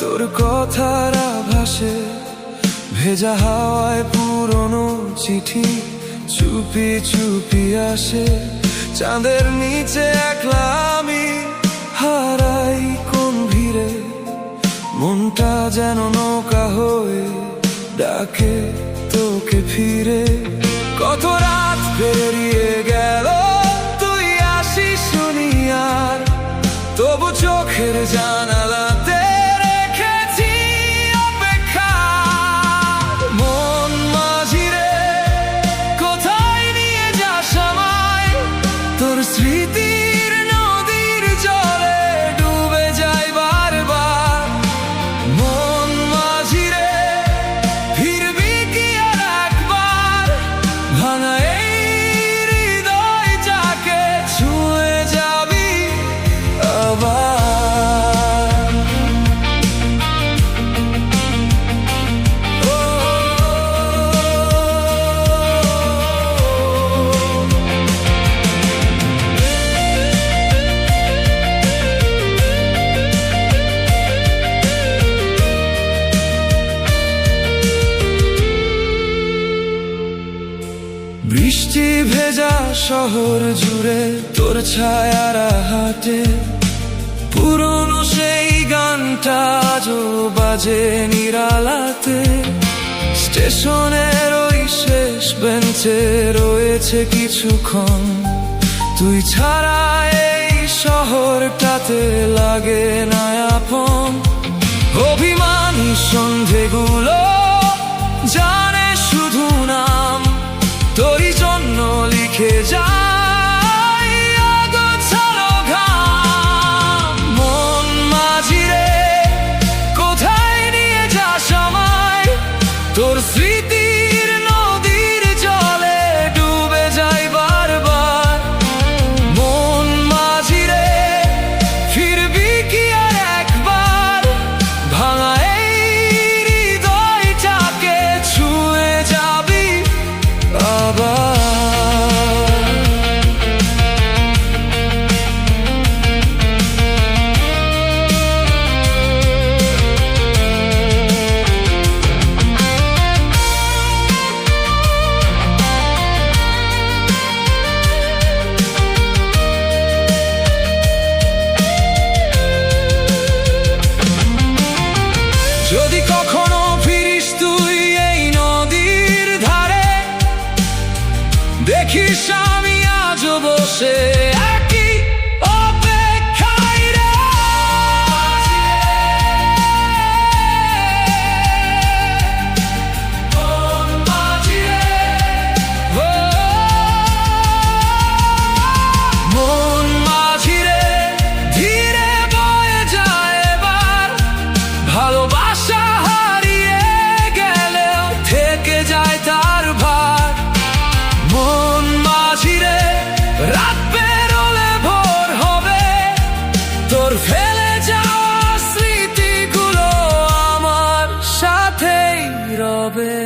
তোর কথার আভাসে ভেজা হাওয়ায় পুরনো চিঠি চুপি চুপি আসে। চাঁদের নিচে একলা আমি হারাই কোন ভিড়ে, মনটা যেন নৌকা হয়ে ডাকে তোকে ফিরে। কত রাত পেরিয়ে গেল তুই আসিস শুনি আর, তবু চোখের জানালাতে রেখেছি অপেক্ষা। মন মাঝি রে কোথায় নিয়ে যাস আমায়, তোর স্মৃতির নদীর জলে ডুবে যায় বারবার। মন মাঝি রে ফিরবি কি আর একবার, ভাঙা এই হৃদয়টাকে ছুঁয়ে যাবি আবার। বৃষ্টি ভেজা শহর জুড়ে তোর ছায়ারা হাঁটে, পুরনো সেই গানটা আজও বাজে নিরালাতে। স্টেশনের ওই শেষ বেঞ্চে রয়েছে কিছুক্ষণ, তুই ছাড়া এই শহরটাতে লাগে না আপন। অভিমানী সন্ধেগুলো জানে শুধু নাম, তোরই জন্য লিখে যাই অগোছালো ঘাম। মন মাঝি রে কোথায় নিয়ে যাস আমায়, তোর স্মৃতির নদীর জলে ডুবে যাই বারবার। মন মাঝি রে ফিরবি কি আর একবার, ভাঙা এই হৃদয়টাকে ছুঁয়ে যাবি আবার। যদি কখনো ফিরিস তুই এই নদীর ধারে, দেখিস আমি আজও বসে একই অপেক্ষায় রে। মন মাঝি রে, ও মন মাঝি রে ধীরে বয়ে যায় এবার। ভালোবাসা হারিয়ে গেলেও থেকে যায় তার ভার। মন মাঝি রে রাত পেরোলে ভোর হবে, তোর ফেলে যাওয়া স্মৃতিগুলো আমার সাথেই রবে।